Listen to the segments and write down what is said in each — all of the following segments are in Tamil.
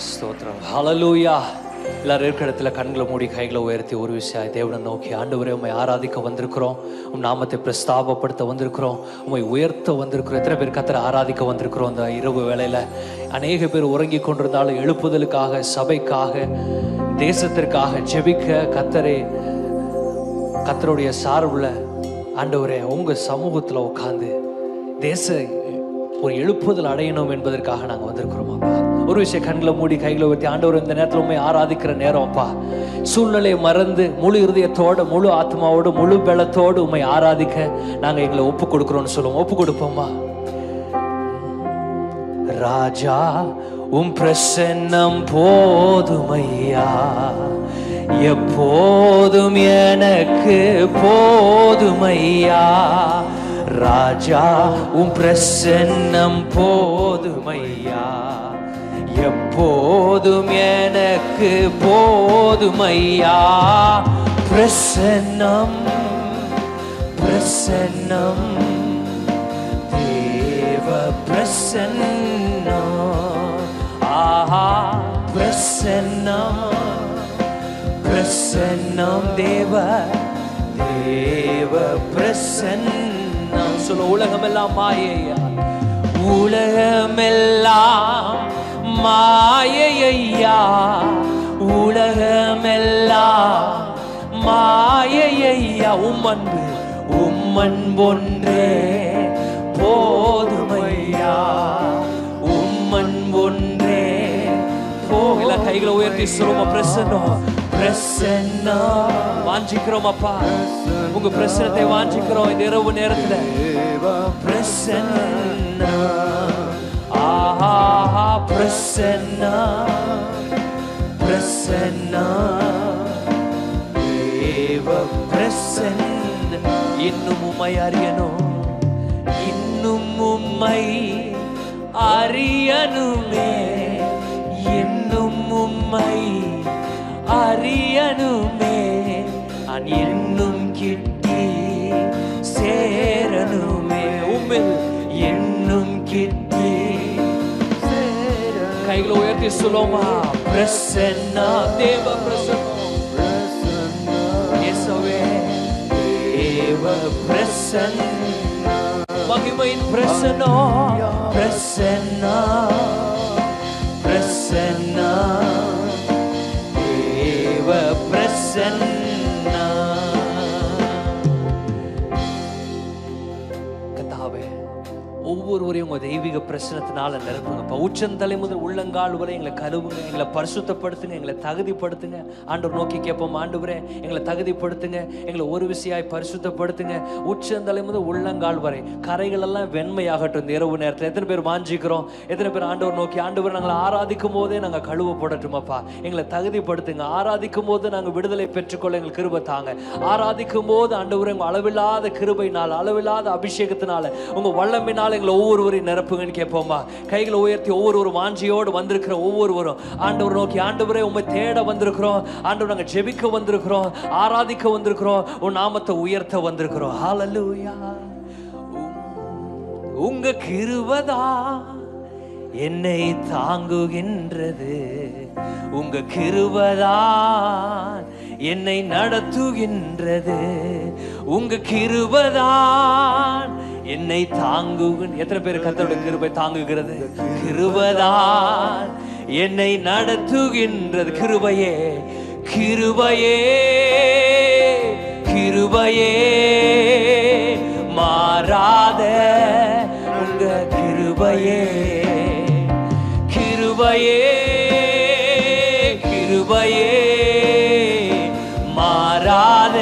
ஸ்தோத்திரம். ஹல்லேலூயா. எல்லாரும் இருக்கிற இடத்துல கண்களை மூடி கைகளை உயர்த்தி ஒரு விஷயம் தேவனை நோக்கி, ஆண்டவரே உம்மை ஆராதிக்க வந்திருக்கிறோம், உம் நாமத்தை பிரஸ்தாபப்படுத்த வந்திருக்கிறோம், உம்மை உயர்த்த வந்திருக்கிறோம். எத்தனை பேர் கர்த்தரை ஆராதிக்க வந்திருக்கிறோம்? அந்த இரவு வேளையில் அநேக பேர் உறங்கி கொண்டிருந்தாலும் எழுப்புதலுக்காக, சபைக்காக, தேசத்திற்காக ஜெபிக்க கர்த்தருடைய சார்பில் ஆண்டவரே உங்கள் சமூகத்தில் உட்காந்து தேச ஒரு எழுப்புதல் அடையணும் என்பதற்காக நாங்கள் வந்திருக்கிறோம் அப்பா. ஒரு விஷயம் கண்களை மூடி கைகளை ஊற்றி, ஆண்டவர் இந்த நேரத்தில் உண்மை ஆராதிக்கிற நேரம் அப்பா. சூழ்நிலையை மறந்து முழு இருதயத்தோடு, முழு ஆத்மாவோடு, முழு பலத்தோடு உண்மை ஆராதிக்க நாங்கள் எங்களை ஒப்பு கொடுக்குறோம்னு சொல்லுவோம். ஒப்பு கொடுப்போம்மா. ராஜா உம் பிரசன்னம் போதுமையா, எப்போதும் எனக்கு போதுமையா. ராஜா உம் பிரசன்னம் போதுமையா, எப்போதும் எனக்கு போதுமையா. பிரசன்னம் பிரசன்னம் தேவ பிரசன்னம். ஆஹா பிரசன்னம் பிரசன்னம் தேவ பிரசன்னம். சொல்ல உலகமெல்லாம் மாயையா, உலகமெல்லாம் மாயையா, உலகமெல்லாம் மாயையா. உம்மன்பொன்றே போதுமையா, உம்மன்பொன்றே போகல. கைகளை உயர்த்தி சொல்லுவோம். பிரசன்னம் பிரசன்னம் வாஞ்சிக்கிறோம் அப்பா, உங்க பிரசன்னத்தை வாஞ்சிக்கிறோம் இந்த இரவு நேரத்தில். பிரசன்னம் ஆஹா பிரசன்னம் பிரசன்னம் தேவ பிரசன்னம். இன்னும் உம்மை அறியணும், இன்னும் உம்மை அறியணுமே, இன்னும் உம்மை அறியணுமே. நான் இன்னும் கிட்டி சேரணுமே, உம்மில் இன்னும் கிட்டி. கைகளை உயர்த்தி சொல்லுமா. பிரசன்னா தேவ பிரசன்னா, இயேசுவே தேவ பிரசன்னா, மகிமையின் பிரசன்னா பிரசன்னா பிரசன்னா தேவ பிரசன்னா. ஒவ்வொருவரையும் உங்க தெய்வீக பிரசனத்தினால நிரப்புங்க. உச்சந்தலை முதல் உள்ளங்கால் வரை எங்களை கழுவுங்க, எங்களை பரிசுத்தப்படுத்துங்க, எங்களை தகுதிப்படுத்துங்க. ஆண்டவர் நோக்கி கேட்போம். ஆண்டவரே எங்களை தகுதிப்படுத்துங்க, எங்களை ஒரு விசையாய் பரிசுத்தப்படுத்துங்க. உச்சந்தலை முதல் உள்ளங்கால் வரை கரைகள் எல்லாம் வெண்மையாகட்டும். இந்த இரவு நேரத்தில் எத்தனை பேர் வாஞ்சிக்கிறோம்? எத்தனை பேர் ஆண்டவர் நோக்கி, ஆண்டவர் நாங்கள் ஆராதிக்கும் போதே நாங்கள் கழுவப்படட்டுமாப்பா, எங்களை தகுதிப்படுத்துங்க. ஆராதிக்கும் போது நாங்கள் விடுதலை பெற்றுக்கொள்ள எங்களுக்கு கிருபை தாங்க. ஆராதிக்கும் போது ஆண்டவரே உங்க அளவில்லாத கிருபையினால், அளவில்லாத அபிஷேகத்தினால, உங்க வல்லமையினால் எங்களை ஒவ்வொருவரையும் நிரப்புங்கன்னு கேட்போமா. கைகளை உயர்த்தி ஒவ்வொரு வாஞ்சியோடு வந்திருக்கிற ஒவ்வொருவரும் ஆண்டவர் நோக்கி, ஆண்டவரே உம்மை தேட வந்திருக்கிறோம், ஆண்டவர் நாங்கள் ஜெபிக்க வந்திருக்கிறோம், ஆராதிக்க வந்திருக்கிறோம், உன் நாமத்தை உயர்த்த வந்திருக்கிறோம். ஹல்லேலூயா. உங்க கிருபைதா என்னை தாங்குகின்றது, உங்க கிருபைதான் என்னை நடத்துகின்றது, உங்க கிருபைதான் என்னை தாங்குகின்ற. எத்தனை பேர் கர்த்தருடைய கிருபை தாங்குகிறது? கிருபைதான் என்னை நடத்துகின்றது. கிருபையே கிருபையே கிருபையே மாறாத உங்க கிருபையே, கிருபையே கிருபையே மாறாத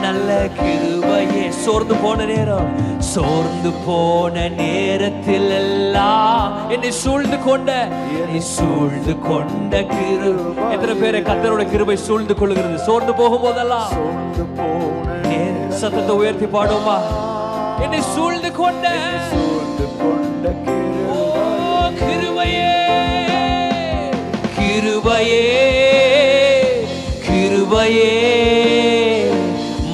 நல்ல கிருபையே. சோர்ந்து போன நேரம், சோர்ந்து போன நேரத்தில் எல்லாம் என்னை சூழ்ந்து கொண்ட கிருபை. எத்தனை பேரை கர்த்தரோட கிருபை சூழ்ந்து கொள்கிறது? சோர்ந்து போகும் போதெல்லாம் சத்தத்தை உயர்த்தி பாடுமா. என்னை சூழ்ந்து கொண்ட கிருபையே கிருபையே கிருபையே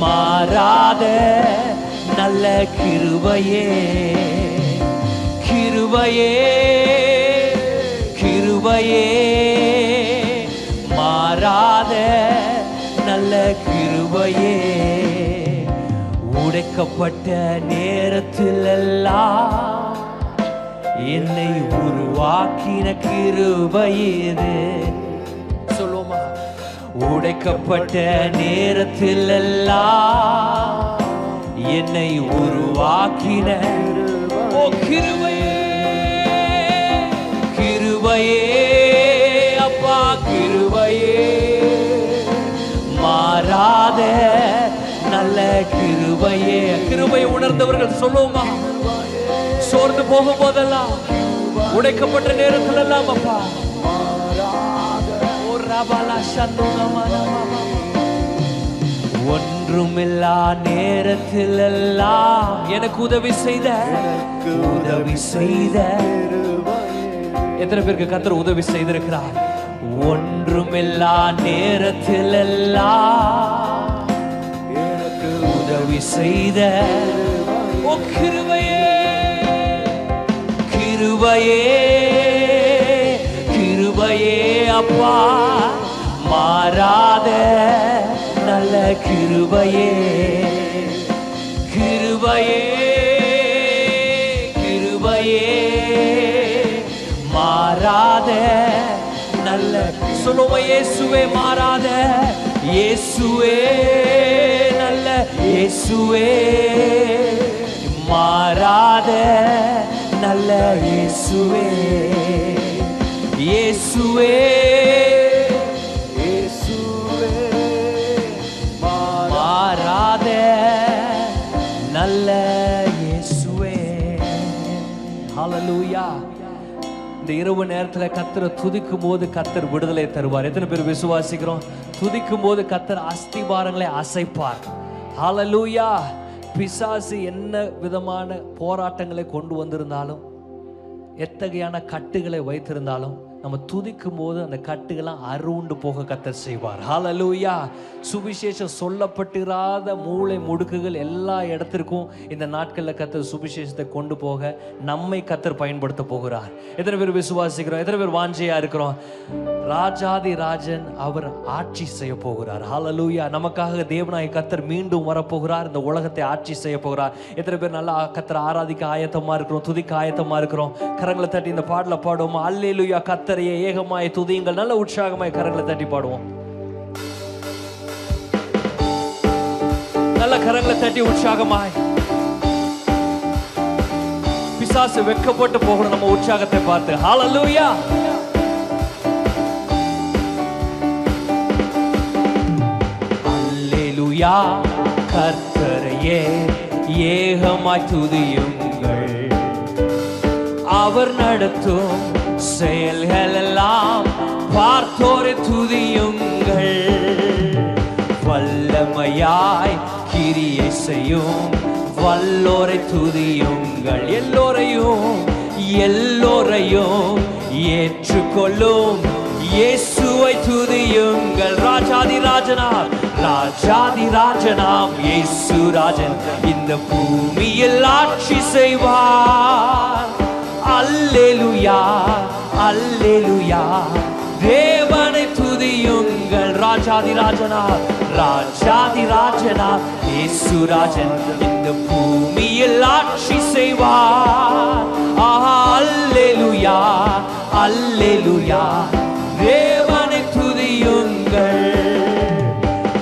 மாறாத நல்ல கிருபையே கிருபையே கிருபையே உடைக்கப்பட்ட நேரத்திலெல்லாம் என்னை உருவாக்கின கிருபை இது. சொல்லுமா, உடைக்கப்பட்ட நேரத்திலெல்லாம் என்னை உருவாக்கின கிருபையே, கிருபையே அப்பா, கிருபையே, மாறாத நல்ல கிருபையே. கிருபையை உணர்ந்தவர்கள் சொல்லுமா, சோர்ந்து போகும் போதெல்லாம், உடைக்கப்பட்ட நேரத்தில் எல்லாம் அப்பா, ஒன்றுமில்லா நேரத்தில் எல்லாம் எனக்கு உதவி செய்த எத்தனை பேருக்கு கர்த்தர் உதவி செய்திருக்கிறார்? ஒன்றுமில்லா நேரத்தில் எல்லாம் எனக்கு உதவி செய்த கிருபையே, கிருபையே, கிருபையே அப்பா, மாறாத நல்ல கிருபையே, கிருபையே, கிருபையே, மாறாத நல்ல. சொல்லுங்க, இயேசுவே மாறாத, இயேசுவே நல்ல, இயேசுவே மாறாத நல்ல, இயேசுவே, இயேசுவே, இயேசுவே மாறாத நல்ல இயேசுவே. ஹல்லேலூயா. இந்த இரவு நேரத்தில் கர்த்தரை துதிக்கும் போது கர்த்தர் விடுதலை தருவார். எத்தனை பேர் விசுவாசிக்கிறோம்? துதிக்கும் போது கர்த்தர் அஸ்திபாரங்களை அசைப்பார். ஹல்லேலூயா. பிசாசு என்ன விதமான போராட்டங்களை கொண்டு வந்திருந்தாலும், எத்தகையான கட்டுகளை வைத்திருந்தாலும், நம்ம துதிக்கும் போது அந்த கட்டுகள்லாம் அருண்டு போக கர்த்தர் செய்வார். ஹல்லேலூயா. சுவிசேஷம் சொல்லப்பட்டிராத மூளை முடுக்குகள் எல்லா இடத்திற்கும் இந்த நாட்களில் கர்த்தர் சுவிசேஷத்தை கொண்டு போக நம்மை கர்த்தர் பயன்படுத்த போகிறார். எத்தனை பேர் விசுவாசிக்கிறோம்? எத்தனை பேர் வாஞ்சையா இருக்கிறோம்? ராஜாதி ராஜன் அவர் ஆட்சி செய்ய போகிறார். ஹல்லேலூயா. நமக்காக தேவனாய் கர்த்தர் மீண்டும் வரப்போகிறார். இந்த உலகத்தை ஆட்சி செய்ய போகிறார். எத்தனை பேர் நல்லா கர்த்தரை ஆராதிக்க ஆயத்தமா இருக்கிறோம்? துதிக்க ஆயத்தமா இருக்கிறோம்? கரங்களை தட்டி இந்த பாடல பாடுவோம். அல்லேலூயா. கர்த்தரையே ஏகமாய் துதியுங்கள். நல்ல உற்சாகமாய் கரங்களை தட்டி பாடுவோம். நல்ல கரங்களை தட்டி உற்சாகமாய். பிசாசு வெட்கப்பட்டு போகணும் நம்ம உற்சாகத்தை பார்த்து. ஹல்லேலூயா. அல்லேலூயா. கர்த்தரையே ஏகமாய் துதியுங்கள். அவர் நடத்தும் செயல்கள் எல்லாம் பார்த்தோரை துதியுங்கள். வல்லமையாய் கிரியை செய்யும் வல்லோரை துதியுங்கள். எல்லோரையும் ஏற்றுக்கொள்ளும் இயேசுவை துதியுங்கள். ராஜாதி ராஜனாம் இயேசு ராஜன் இந்த பூமியில் ஆட்சி செய்வார். அல்லேலூயா, அல்லேலூயா. தேவனை துதியுங்கள். ராஜாதி ராஜனாம் இயேசு ராஜன் இந்த பூமியில் ஆட்சி செய்வார். அல்லேலூயா, அல்லேலூயா. தேவனை துதியுங்கள்.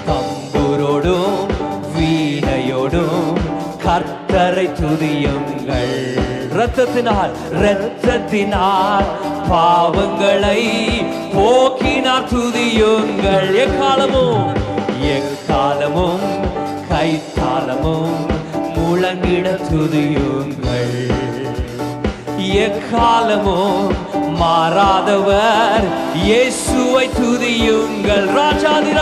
தம்புரோடும் வீணையோடும் கர்த்தரை துதியுங்கள். இரத்தத்தினால் பாவங்களை போக்கினார் துதியுங்கள். எக்காலமும் கைத்தாளமும் முழங்கிட துதியுங்கள். எக்காலமும் மாறாதவர் இயேசுவை துதியுங்கள். ராஜாதி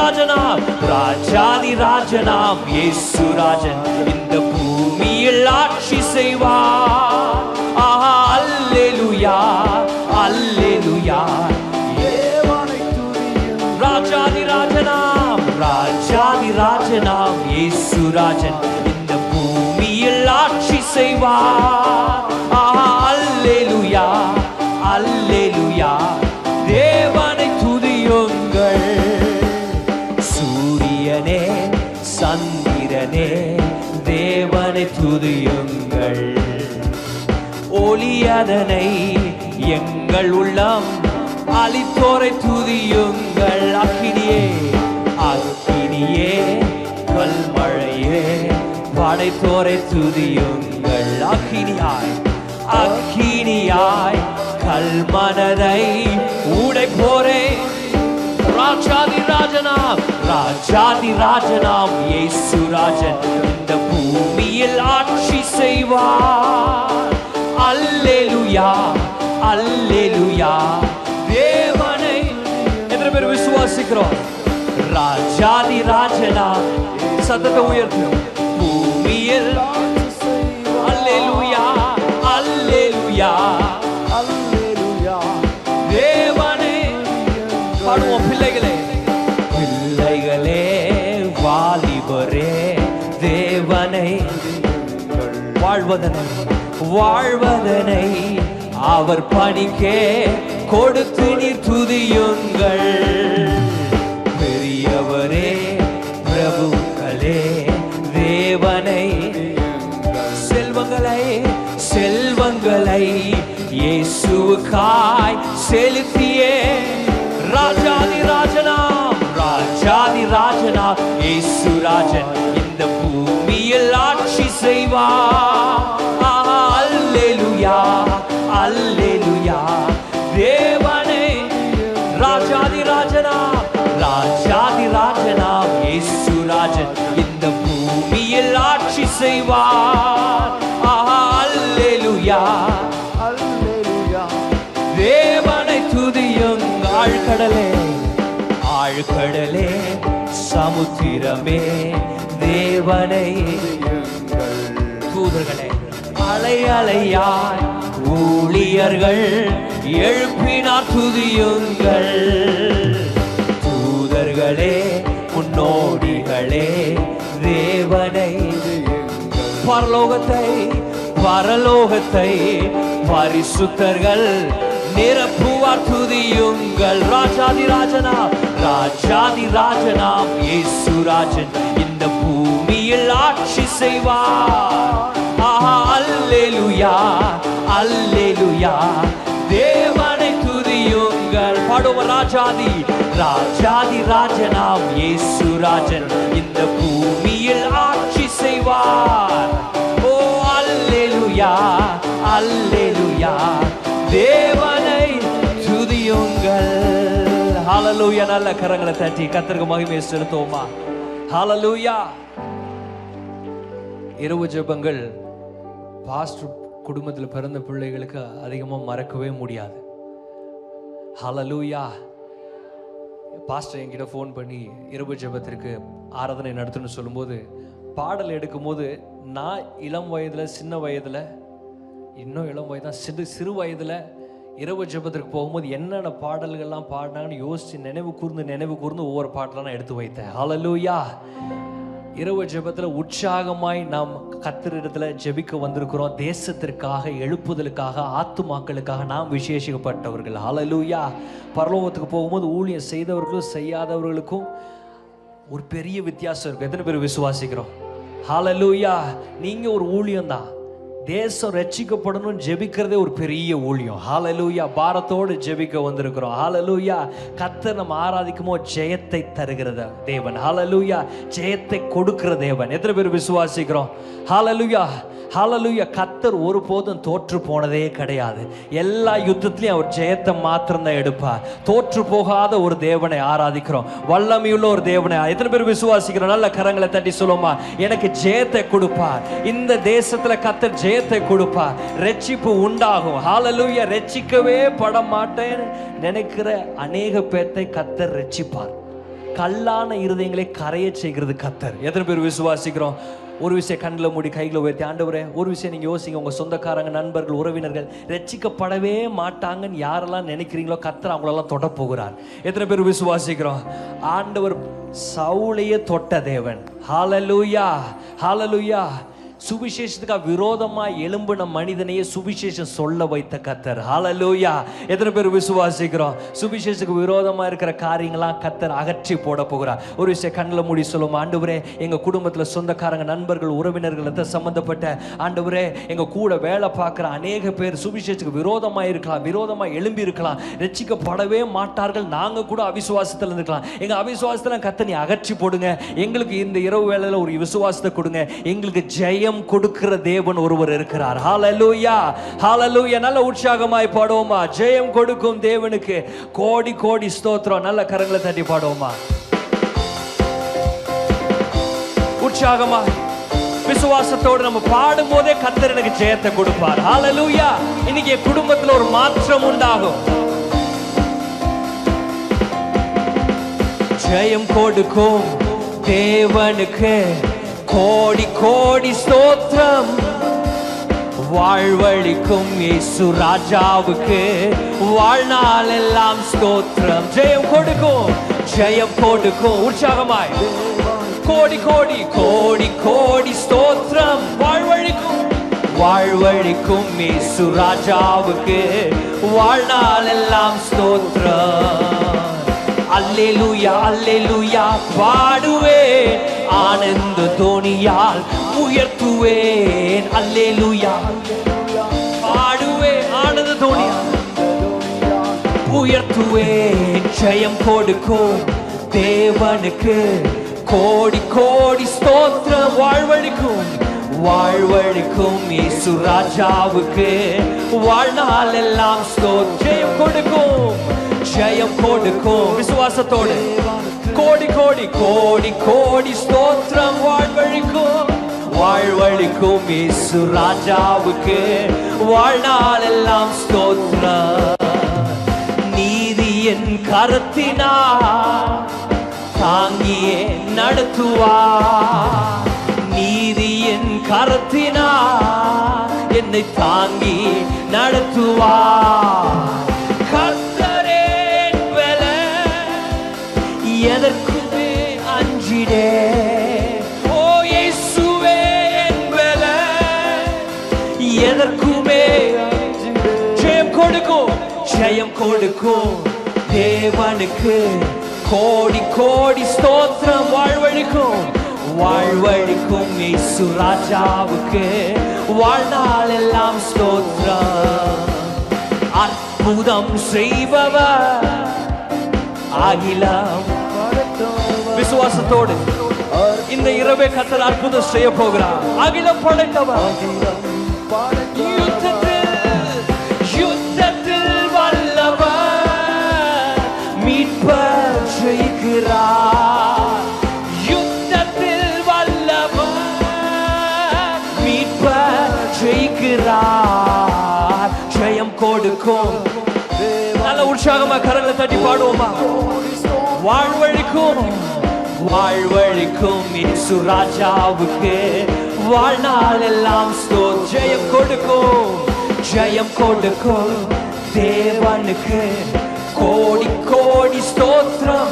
ராஜனாம் இயேசு ராஜன் இந்த பூமியில் ஆட்சி செய்வார். அல்லேலூயா, அல்லேலூயா. ராஜாதி ராஜனாம் இயேசு ராஜன் இந்த பூமியில் ஆட்சி செய்வார். அல்லேலூயா, அல்லேலூயா. தேவனை துதியுங்கள். சூரியனே சந்திரனே தேவன் ஒளியதனை எங்கள் உள்ளம் அளித்தோரை துதியுங்கள். அக்கினியே அக்கினியே கல்மழையே படைத்தோரை துதியுங்கள். அக்கினியாய் அக்கினியாய் கல்மனதை உடைப்போரே. ராஜாதி ராஜனாம் ராஜாதி ராஜனாம் இயேசு ராஜன் இந்த பூமியில் ஆட்சி செய்வார். அல்லேலூயா அல்லேலூயா. தேவனை எத்தனை பேர் விசுவாசிக்கிறோம்? ராஜாதி ராஜனாம் சத்தத்தை உயர்த்தும் பூமியில். அல்லேலூயா அல்லேலூயா அல்லேலூயா. தேவனே பாடுவோம். பிள்ளைகளே பிள்ளைகளே வாலிபரே தேவனை வாழ்வதனை வாழ்வதனை அவர் பணிக்கே கொடுத்து நீர் துதியுங்கள். பெரியவரே பிரபுக்களே தேவனை செல்வங்களை செல்வங்களை இயேசுவுக்காய் செலுத்தியே. ராஜாதி ராஜனாம் ராஜாதி ராஜனாம் இயேசு ராஜன் இந்த பூமியில் ஆட்சி செய்வார். அல்லேலூயா அல்லேலூயா. தேவனே ராஜாதி ராஜனாம் ராஜாதி ராஜனாம் இயேசு ராஜன் இந்த பூமியில் ஆட்சி செய்வார். அல்லேலூயா அல்லேலூயா. தேவனை துதியுங்கள். ஆழ்கடலே ஆழ்கடலே சமுத்திரமே தேவனை தூதர்களே அலை அலையாய் ஊழியர்கள் எழுப்பினார் துதியுங்கள். தூதர்களே முன்னோடிகளே தேவனை பரலோகத்தை பரலோகத்தை பரிசுத்தர்கள் நிரப்புவார் துதியுங்கள். ராஜாதி ராஜனாம் ராஜாதி ராஜனாம் இயேசு ராஜன் இந்த பூமியில் ஆட்சி செய்வார். அல்லேலூயா அல்லேலூயா. தேவனை துதியுங்கள். பாடுவோம். ராஜாதி ராஜாதி ராஜனாம் இயேசு ராஜன் இந்த பூமியில் ஆட்சி செய்வார். ஓ அல்லேலூயா அல்லேலூயா. தேவனை துதியுங்கள். ஹல்லேலூயா. நல்ல கரங்களை தட்டி கர்த்தருக்கு மகிமையை செலுத்துவோமா? ஹல்லேலூயா. இரவு ஜெபங்கள் பாஸ்டர் குடும்பத்தில் பிறந்த பிள்ளைகளுக்கு அதிகமாக மறக்கவே முடியாது. ஹல்லேலூயா. பாஸ்டர் என்கிட்ட ஃபோன் பண்ணி இரவு ஜெபத்திற்கு ஆராதனை நடத்தணும்னு சொல்லும்போது பாடல் எடுக்கும்போது நான் இளம் வயதில் சின்ன வயதில் இன்னும் இளம் வயது தான் சிறு வயதில் இரவு ஜெபத்திற்கு போகும்போது என்னென்ன பாடல்கள்லாம் பாடினாங்கன்னு யோசித்து நினைவு கூர்ந்து ஒவ்வொரு பாட்டெலாம் நான் எடுத்து வைத்தேன். ஹல்லேலூயா. இரவு ஜெபத்தில் உற்சாகமாய் நாம் கர்த்தரிடத்தில் ஜெபிக்க வந்திருக்கிறோம். தேசத்திற்காக எழுப்புதலுக்காக ஆத்துமாக்களுக்காக நாம் விசேஷிக்கப்பட்டவர்கள். ஹல்லேலூயா. பரலோகத்துக்கு போகும்போது ஊழியம் செய்தவர்களும் செய்யாதவர்களுக்கும் ஒரு பெரிய வித்தியாசம் இருக்கும். எத்தனை பேர் விசுவாசிக்கிறோம்? ஹல்லேலூயா. நீங்கள் ஒரு ஊழியம் தான். தேசம் ரட்சிக்கப்படணும் ஜெபிக்கிறதே ஒரு பெரிய ஊழியம். ஹல்லேலூயா. பாரத்தோடு ஜெபிக்க வந்திருக்கிறோம். ஹல்லேலூயா. கர்த்தர் நம்ம ஆராதிக்குமோ ஜெயத்தை தருகிற தேவன். ஹல்லேலூயா. ஜெயத்தை கொடுக்கிற தேவன். எத்தனை பேர் விசுவாசிக்கிறோம்? ஹல்லேலூயா ஹல்லேலூயா. கர்த்தர் ஒருபோதும் தோற்று போனதே கிடையாது. எல்லா யுத்தத்திலையும் அவர் ஜெயத்தை மாத்திரம்தான் எடுப்பார். தோற்று போகாத ஒரு தேவனை ஆராதிக்கிறோம். வல்லமையுள்ள ஒரு தேவனை எத்தனை பேர் விசுவாசிக்கிறோம்? நல்ல கரங்களை தட்டி சொல்லுமா? எனக்கு ஜெயத்தை கொடுப்பார். இந்த தேசத்துல கர்த்தர் ஜெயத்தை கொடுப்பார். ரட்சிப்பு உண்டாகும். ஹல்லேலூயா. ரட்சிக்கவே பட மாட்டேன்னு நினைக்கிற அநேக பேர்த்தை கர்த்தர் ரட்சிப்பார். கல்லான இருதயங்களை கரைய செய்கிறது கர்த்தர். எத்தனை பேர் விசுவாசிக்கிறோம்? ஒரு விஷயம் கண்ணில் மூடி கைகளை உயர்த்தி, ஆண்டவரே ஒரு விஷயம் நீங்கள் யோசிங்க. உங்கள் சொந்தக்காரங்க, நண்பர்கள், உறவினர்கள் ரட்சிக்கப்படவே மாட்டாங்கன்னு யாரெல்லாம் நினைக்கிறீங்களோ கர்த்தர் அவங்களெல்லாம் தொட போகிறார். எத்தனை பேர் விசுவாசிக்கிறோம்? ஆண்டவர் சவுலையே தொட்ட தேவன். ஹல்லேலூயா ஹல்லேலூயா. சுவிசேஷத்துக்கு விரோதமா எழும்பின மனிதனையே சுவிசேஷம் சொல்ல வைத்த கர்த்தர். ஹல்லேலூயா. எத்தனை பேர் விசுவாசிக்கிறோம்? சுவிசேஷத்துக்கு விரோதமா இருக்கிற காரியங்களாம் கர்த்தர் அகற்றி போட போகிறார். ஒரு விஷயம் கண்ணில் மூடி சொல்லுவோம், ஆண்டவரே எங்க குடும்பத்துல சொந்தக்காரங்க, நண்பர்கள், உறவினர்கள் சம்பந்தப்பட்ட ஆண்டவரே, எங்க கூட வேலை பார்க்கிற அநேக பேர் சுவிசேஷத்துக்கு விரோதமா இருக்கலாம், விரோதமா எழும்பி இருக்கலாம், ரட்சிக்கப்படவே மாட்டார்கள். நாங்க கூட அவிசுவாசத்துல இருக்கலாம். எங்க அவிசுவாசத்துல கர்த்தர் நீ அகற்றி போடுங்க. எங்களுக்கு இந்த இரவு வேளையில ஒரு விசுவாசத்தை கொடுங்க. எங்களுக்கு ஜெயம் கொடுக்கிற தேவன் ஒருவர் இருக்கிறார். ஹல்லேலூயா, ஹல்லேலூயா. நல்ல உற்சாகமாய் பாடுவோமா? ஜெயம் கொடுக்கும் தேவனுக்கு கோடி கோடி ஸ்தோத்திரம். நல்ல கரங்களை தட்டி பாடுவோமா? உற்சாகமா விசுவாசத்தோடு நம்ம பாடும் போதே கர்த்தர் எனக்கு ஜெயத்தை கொடுப்பார். ஹல்லேலூயா. இன்னைக்கு என் குடும்பத்தில் ஒரு மாற்றம் உண்டாகும். ஜெயம் கொடுக்கும் தேவனுக்கு கோடி கோடி ஸ்தோத்திரம். வாழ்வழிக்கும் இயேசு ராஜாவுக்கு வாழ்நாள் எல்லாம் ஸ்தோத்திரம். ஜெயம் கொடுக்கும், ஜெயம் கொடுக்கும். உற்சாகமாய் கோடி கோடி கோடி கோடி ஸ்தோத்திரம். வாழ்வழிக்கும் இயேசு ராஜாவுக்கு வாழ்நாள் எல்லாம் ஸ்தோத்திரம். அல்லேலூயா, அல்லேலூயா பாடுவேன், ஆனந்த தோணியால் உயர்த்துவேன். அல்லேலூயா பாடுவேன், ஆனந்த தோணியால் உயர்த்துவேன். ஜெயம் கொடுக்கும் தேவனுக்கு கோடி கோடி ஸ்தோத்திரம். வாழ்வழிக்கும் இயேசு ராஜாவுக்கு வாழ்நாள் எல்லாம் ஸ்தோத்திரம். ஜெயம் கொடுக்கும், ஜெயம் கொடுக்கும். விசுவாசத்தோடு கோடி கோடி கோடி கோடி ஸ்தோத்திரம். வாழ்வழிக்கும் இயேசு ராஜாவுக்கு வாழ்நாள் எல்லாம் ஸ்தோத்திரம். நீதி என் கரத்தினால் தாங்கியே நடத்துவார். நீதி என் கரத்தினால் என்னை தாங்கி நடத்துவார். எதற்குமே அஞ்சிடே, ஓ இயேசுவே என் பலன். எதற்குமே ஜெயம் கொடுக்கும், ஜெயம் கொடுக்கும் தேவனுக்கு கோடி கோடி ஸ்தோத்திரம். வாழ்வழிக்கும் இயேசு ராஜாவுக்கு வாழ்நாள் எல்லாம் ஸ்தோத்திரம். அற்புதம் செய்பவர் அகிலம். விசுவாசத்தோடு இந்த இரவே கர்த்தர் அற்புதம் செய்ய போகிறார். அகிலம் படைத்தவர், யுத்தத்தில் வல்லவர், மீட்பர் ஜெயிக்கிறார். யுத்தத்தில் வல்லவர், மீட்பர் ஜெயிக்கிறார். ஜெயம் கொடுக்கும். நல்ல உற்சாகமா கரங்களை தட்டி பாடுவோமா? வாழ்வழிக்கும் இயேசு ராஜாவுக்கு வாழ்நாள் எல்லாம் ஸ்தோத்திரம். ஜெயம் கொடுக்கும், ஜெயம் கொடுக்கும் தேவனுக்கு கோடி கோடி ஸ்தோத்திரம்.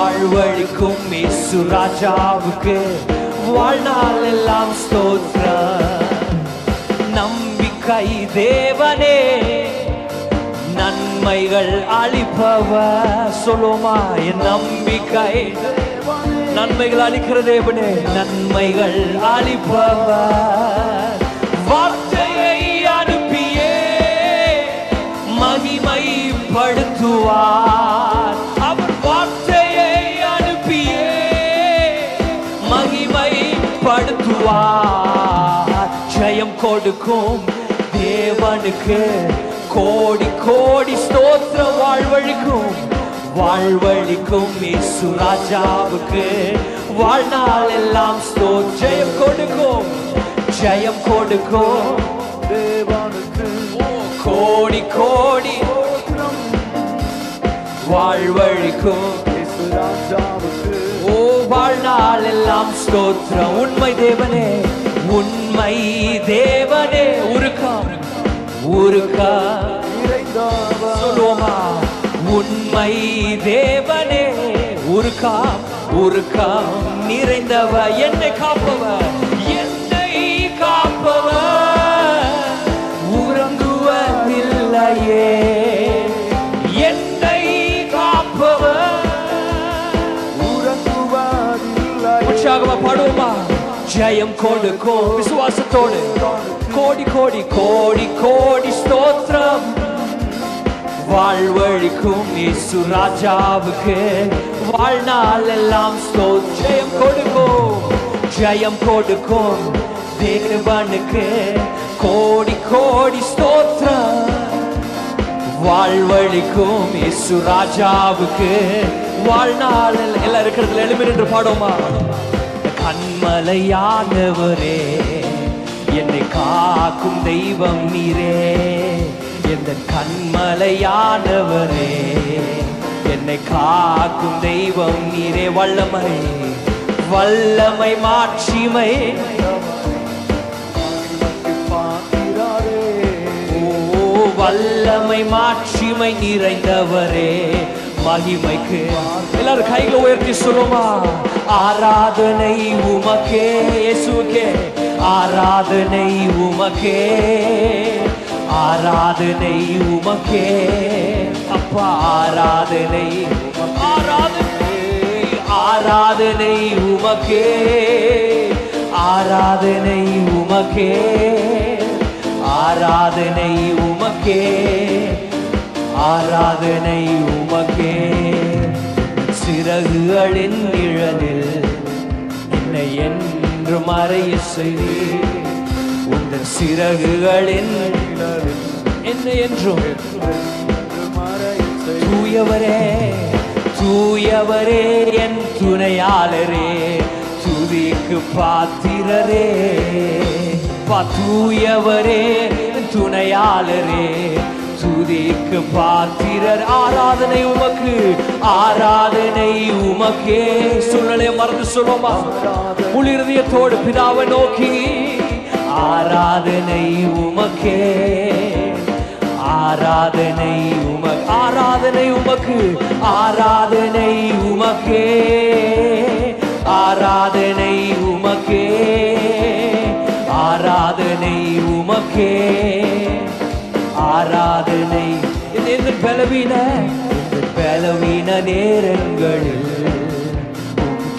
வாழ்வழிக்கும் இயேசு ராஜாவுக்கு வாழ்நாள் எல்லாம் ஸ்தோத்திரம். நம்பிக்கை தேவனே, நன்மைகள் அளிப்பவர். சொல்லுமா? என் நம்பிக்கை நன்மைகள் அளிக்கிற தேவனே, நன்மைகள் அளிப்பவர். வார்த்தையை அனுப்பியே மகிமைப்படுத்துவார். அவர் வார்த்தையை அனுப்பியே மகிமைப்படுத்துவார். ஜெயம் கொடுக்கும் தேவனுக்கு கோடி கோடி ஸ்தோத்திரம். வாழ்வழிக்கும் இயேசு ராஜாவுக்கு வாழ்நாள் எல்லாம் ஸ்தோத்திரம். ஜெயம் கொடுக்கும், ஜெயம் கொடுக்கும் தேவனுக்கு கோடி கோடி. வாழ்வழிக்கும் இயேசு ராஜாவுக்கு ஓ வாழ்நாள் எல்லாம் ஸ்தோத்திரம். உண்மை தேவனே, உண்மை தேவனே, ஊருக்கா சொல்லுவோமா? உண்மை தேவனே, ஊருக்கா நிறைந்தவர், என்னை காப்பவர், ஜெயம் கொடுக்கும். விசுவாசத்தோடு கோடி கோடி கோடி கோடி ஸ்தோத்திரம். வாழ்வழிக்கும் இயேசு ராஜாவுக்கு வாழ்நாள் எல்லாம் ஜெயம் கொடுக்கும். ஜெயம் கொடுக்கும் தேவனுக்கு கோடி கோடி ஸ்தோத்திரம். வாழ்வழிக்கும் இயேசு ராஜாவுக்கு வாழ்நாள் எல்லாம் இருக்கிறதுல எழுப்பி நின்று பாடுமா. கண்மலையானவரே என்னை காக்கும் தெய்வம் நீரே. எந்த கண்மலையானவரே என்னை காக்கும் தெய்வம் நீரே. வல்லமை வல்லமை மாட்சிமை வல்லமை மாட்சிமை நிறைந்தவரே. மகிமைக்கு எல்லாரும் கைகளை உயர்த்தி சொல்லுமா. ஆராதனை உமக்கே இயேசுவுக்கே. ஆராதனை உமக்கே. ஆராதனை உமக்கே அப்பா. ஆராதனை ஆராதனை ஆராதனை உமக்கே. ஆராதனை உமக்கே. ஆராதனை உமக்கே. ஆராதனை உமக்கே. சிறகுகளின் நிழலில் என்னை என்று மறைய செய்தீர். உங்கள் சிறகுகளின் என்னை என்றும் தூயவரே தூயவரே என் துணையாளரே. துதிக்கு பாத்திரரே தூயவரே துணையாளரே. துதிக்கு பாத்திரர். ஆராதனை உமக்கு. ஆராதனை உமக்கே. சூழ்நிலையை மறந்து சொல்லுமா. முழு இருதயத்தோடு பிதாவை நோக்கி ஆராதனை உமக்கே. ஆராதனை உமக்கு. ஆராதனை உமக்கு. ஆராதனை உமக்கே. ஆராதனை உமக்கே. ஆராதனை உமக்கே. ஆராதனை இந்த பலவீன நேரங்களில்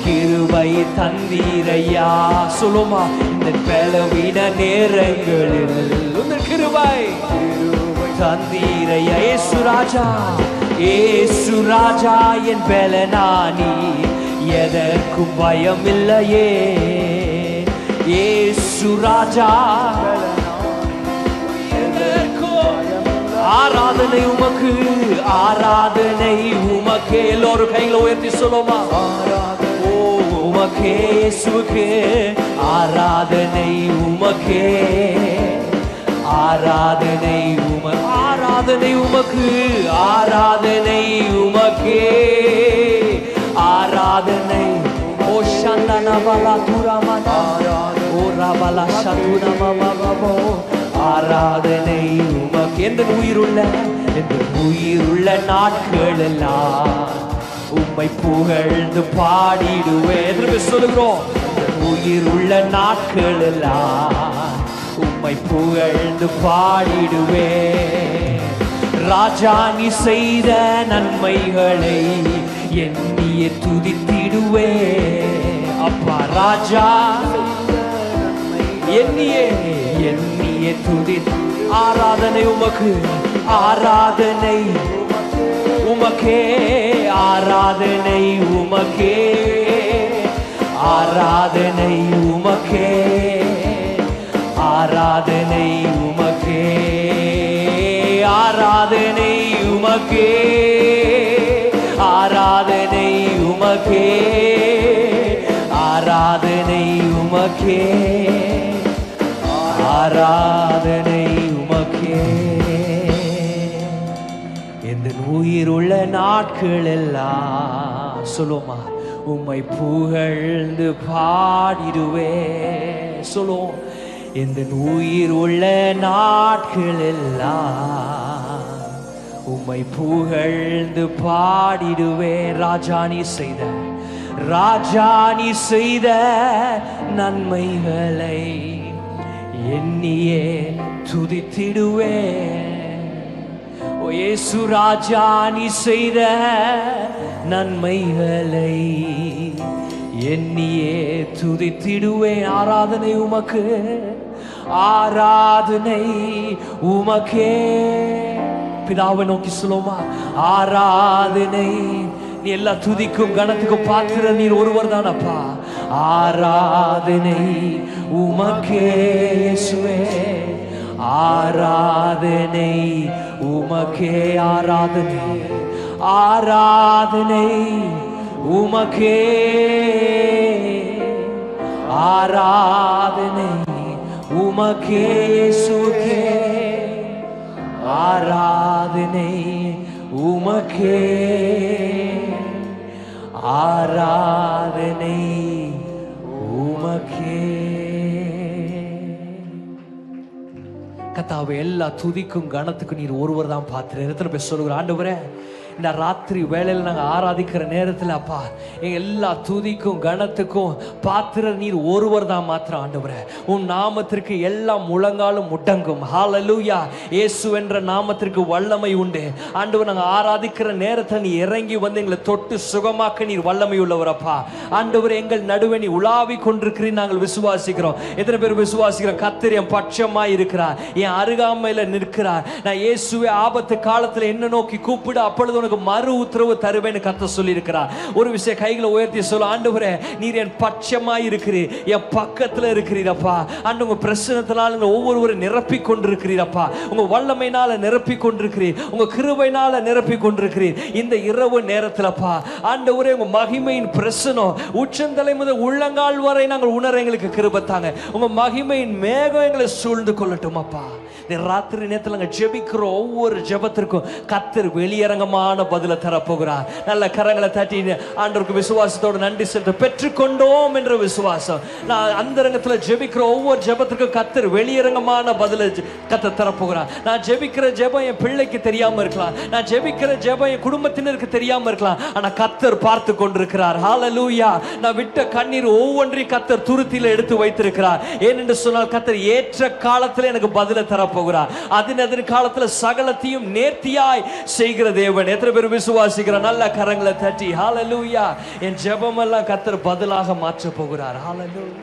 கிருபை தந்தீரையா. சொல்லுமா. இந்த பலவீன நேரங்களில் உங்கள் கிருபை தந்தீரையா. ஏசு ராஜா ஏசு ராஜா என் பலனானி. எதற்கும் பயம் இல்லையே. ஏசு ராஜா ஆராதனை உமக்கு. ஆராதனை உமக்கே. எல்லோரும் கைகளை உயர்த்தி சொல்லுமா. ஓ உமக்கே இயேசுவுக்கு. ஆராதனை உமக்கே. ஆராதனை உமக்கு. ஆராதனை உமக்கு. ஆராதனை உமக்கே. ஆராதனை ஓ சந்தனவலா துரமனா. ஓ ரவலா சதுனமமமோ. ஆராதனை உமக்கு. எந்த உயிருள்ள நாட்கள் எல்லாம் உம்மை புகழ்ந்து பாடிடுவேன். சொல்லுகிறோம். உயிருள்ள நாட்கள் எல்லாம் உம்மை புகழ்ந்து பாடிடுவேன். ராஜா நீ செய்த நன்மைகளை எண்ணியே துதித்திடுவே. அப்பா ராஜா எண்ணியே துதி. ஆராதனை உமக்கு. ஆராதனை உமக்கே. ஆராதனை உமக்கே. ஆராதனை உமக்கே. ஆராதனை உமக்கே. ஆராதனை உமக்கே. ஆராதனை உமக்கே. ஆராதனை உமக்கே. ஆராதனை உமக்கே. எந்த உயிருள்ள நாட்கள் எல்லாம் சொல்லுமா உம்மை புகழ்ந்து பாடிடுவே. சொல்லுவோம். எந்த உயிர் உள்ள நாட்கள் எல்லாம் உம்மை புகழ்ந்து பாடிடுவே. ராஜா நீ செய்த நன்மைகளை எண்ணியே துதித்திடுவே. ஓ இயேசு ராஜா நீ செய்த நன்மைகளை என்னையே துதித்திடுவேன். ஆராதனை உமக்கு, ஆராதனை உமக்கே. பிதாவை நோக்கி சொல்லுமா, ஆராதனை. நீ எல்லா துதிக்கும் கணத்துக்கும் பாத்திர நீர் ஒருவர் தானப்பா. ஆராதனை உமக்கே இயேசுவே, ஆராதனை உமக்கே. ஆராதனை ஆராதனை உமக்கே, ஆராதனை உமக்கே இயேசுவே, ஆராதனை உமக்கே, ஆராதனை உமக்கே. கர்த்தாவே, எல்லா துதிக்கும் கணத்துக்கும் நீர் ஒருவர் தான் பாத்திரம். எத்தனை பேர் சொல்லுகிற ஆண்டவரே, இந்த ராத்திரி வேளையில் நாங்கள் ஆராதிக்கிற நேரத்தில் அப்பா, எல்லா துதிக்கும் கணத்துக்கும் பாத்திர நீர் ஒருவர் தான் மாத்திரம் ஆண்டவரே. உன் நாமத்திற்கு எல்லா முழங்காலும் முடங்கும். ஹல்லேலூயா. இயேசு என்ற நாமத்திற்கு வல்லமை உண்டு ஆண்டவர். நாங்கள் ஆராதிக்கிற நேரத்தில் நீ இறங்கி வந்து எங்களை தொட்டு சுகமாக்க நீர் வல்லமை உள்ளவர் அப்பா. ஆண்டவர், எங்கள் நடுவே நீ உலாவி கொண்டிருக்கிறீர் நாங்கள் விசுவாசிக்கிறோம். எத்தனை பேர் விசுவாசிக்கிறோம்? கர்த்தர் என் பட்சமாய் இருக்கிறார், என் அருகாமையில் நிற்கிறார். நான் இயேசுவே ஆபத்து காலத்தில் என்ன நோக்கி கூப்பிடு, அப்பொழுது உனக்கு மறு உத்தரவு தருவேன்னு கர்த்தர் சொல்லி இருக்கிறார். ஒரு விஷயம் கைகளை உயர்த்தி சொல்ல, ஆண்டவரே நீர் என் பட்சமாய் இருக்கிறீர், என் பக்கத்தில் இருக்கிறீரப்பா. ஆண்டு உங்க பிரசனத்தினால ஒவ்வொருவரும் நிரப்பி கொண்டிருக்கிறீரப்பா. உங்க வல்லமையினால நிரப்பி கொண்டிருக்கிறீர், உங்க கிருபையினால நிரப்பி கொண்டிருக்கிறீர். இந்த இரவு நேரத்திலப்பா ஆண்டவரே, உங்க மகிமையின் பிரசனம் உச்சந்தலை முதல் உள்ளங்கால் வரை நாங்கள் உணர எங்களுக்கு கிருபை தாங்க. உங்க மகிமையின் மேகம் எங்களை சூழ்ந்து கொள்ளட்டும் அப்பா. ராத்திரி நேரத்தில் நாங்கள் ஜெபிக்கிற ஒவ்வொரு ஜெபத்திற்கும் கர்த்தர் வெளியரங்கமான பதிலை தரப்போகிறார். நல்ல கரங்களை தட்டி ஆண்டவருக்கு விசுவாசத்தோடு நன்றி செலுத்த பெற்றுக்கொண்டோம் என்ற விசுவாசம். நான் அந்த ரங்கத்தில் ஜெபிக்கிற ஒவ்வொரு ஜெபத்திற்கும் கர்த்தர் வெளியரங்கமான பதிலை கர்த்தர் தரப்போகிறார். நான் ஜெபிக்கிற ஜெபம் என் பிள்ளைக்கு தெரியாம இருக்கலாம், நான் ஜெபிக்கிற ஜெபம் என் குடும்பத்தினருக்கு தெரியாம இருக்கலாம், ஆனா கர்த்தர் பார்த்து கொண்டிருக்கிறார். ஹல்லேலூயா. நான் விட்ட கண்ணீர் ஒவ்வொன்றையும் கர்த்தர் துருத்தியில எடுத்து வைத்திருக்கிறார். ஏனென்று சொன்னால் கர்த்தர் ஏற்ற காலத்தில் எனக்கு பதிலை தரப்போகிறார். அதன் காலத்தில் சகலத்தையும் நேர்த்தியாய் செய்கிற தேவன். எத்தனை பேர் விசுவாசிக்கிற? நல்ல கரங்களை தட்டி ஹல்லேலூயா. என் ஜெபம் எல்லாம் கர்த்தர் பதிலாக மாற்ற போகிறார். ஹல்லேலூயா.